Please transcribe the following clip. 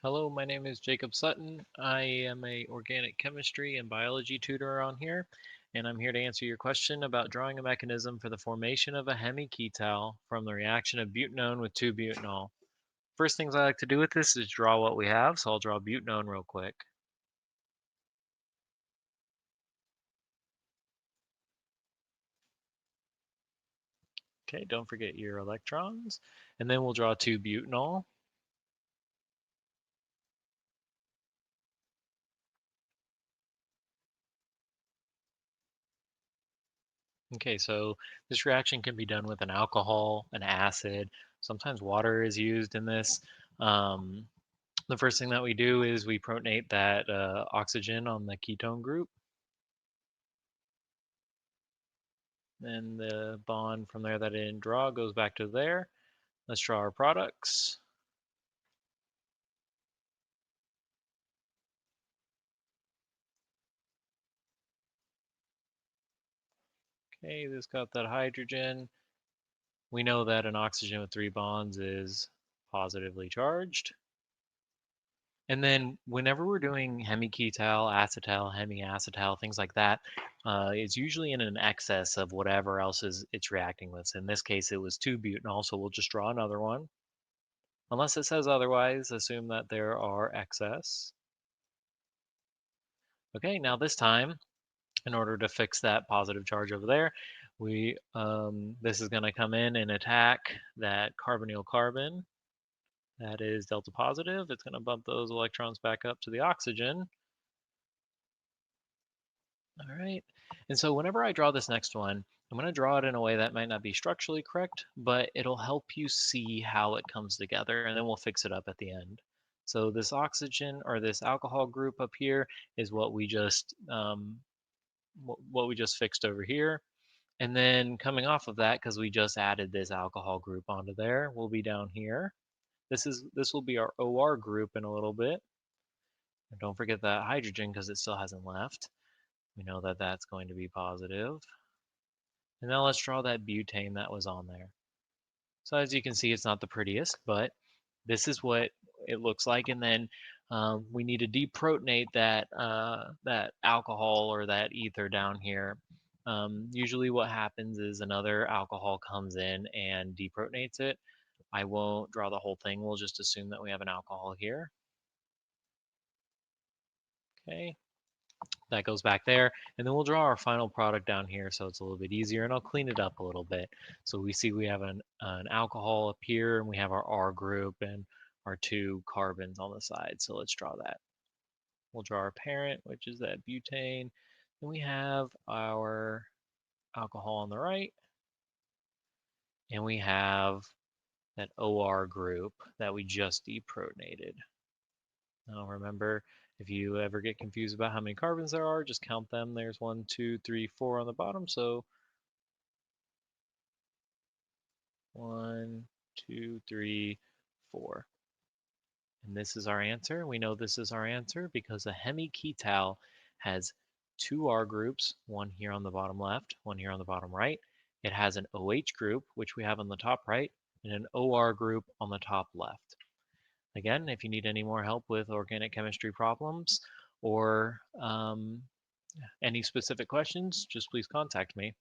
Hello, my name is Jacob Sutton. I am a organic chemistry and biology tutor on here, and I'm here to answer your question about drawing a mechanism for the formation of a hemiketal from the reaction of butanone with 2-butanol. First things I like to do with this is draw what we have, so I'll draw butanone real quick. Okay, don't forget your electrons, and then we'll draw 2-butanol. Okay, so this reaction can be done with an alcohol, an acid, sometimes water is used in this. Um, The first thing that we do is we protonate that oxygen on the ketone group, and the bond from there that it didn't draw goes back to there. Let's draw our products. Okay, this got that hydrogen. We know that an oxygen with 3 bonds is positively charged. And then whenever we're doing hemiketal, acetal, hemiacetal, things like that, it's usually in an excess of whatever else is it's reacting with. So in this case, it was 2-butanol, so we'll just draw another one. Unless it says otherwise, assume that there are excess. Okay, now this time, in order to fix that positive charge over there, this is going to come in and attack that carbonyl carbon. That is delta positive. It's going to bump those electrons back up to the oxygen. All right. And so whenever I draw this next one, I'm going to draw it in a way that might not be structurally correct, but it'll help you see how it comes together, and then we'll fix it up at the end. So this oxygen or this alcohol group up here is what we just fixed over here. And then coming off of that, because we just added this alcohol group onto there, we'll be down here. This will be our OR group in a little bit. And don't forget that hydrogen because it still hasn't left. We know that that's going to be positive. And now let's draw that butane that was on there. So as you can see, it's not the prettiest, but this is what it looks like. And then we need to deprotonate that alcohol or that ether down here. Usually what happens is another alcohol comes in and deprotonates it. I won't draw the whole thing. We'll just assume that we have an alcohol here. Okay, that goes back there. And then we'll draw our final product down here so it's a little bit easier, and I'll clean it up a little bit. So we see we have an alcohol up here, and we have our R group and our 2 carbons on the side. So let's draw that. We'll draw our parent, which is that butane. Then we have our alcohol on the right, and we have that OR group that we just deprotonated. Now remember, if you ever get confused about how many carbons there are, just count them. There's 1, 2, 3, 4 on the bottom. So 1, 2, 3, 4. And this is our answer. We know this is our answer because a hemiketal has 2 R groups, one here on the bottom left, one here on the bottom right. It has an OH group, which we have on the top right, and an OR group on the top left. Again, if you need any more help with organic chemistry problems or any specific questions, just please contact me.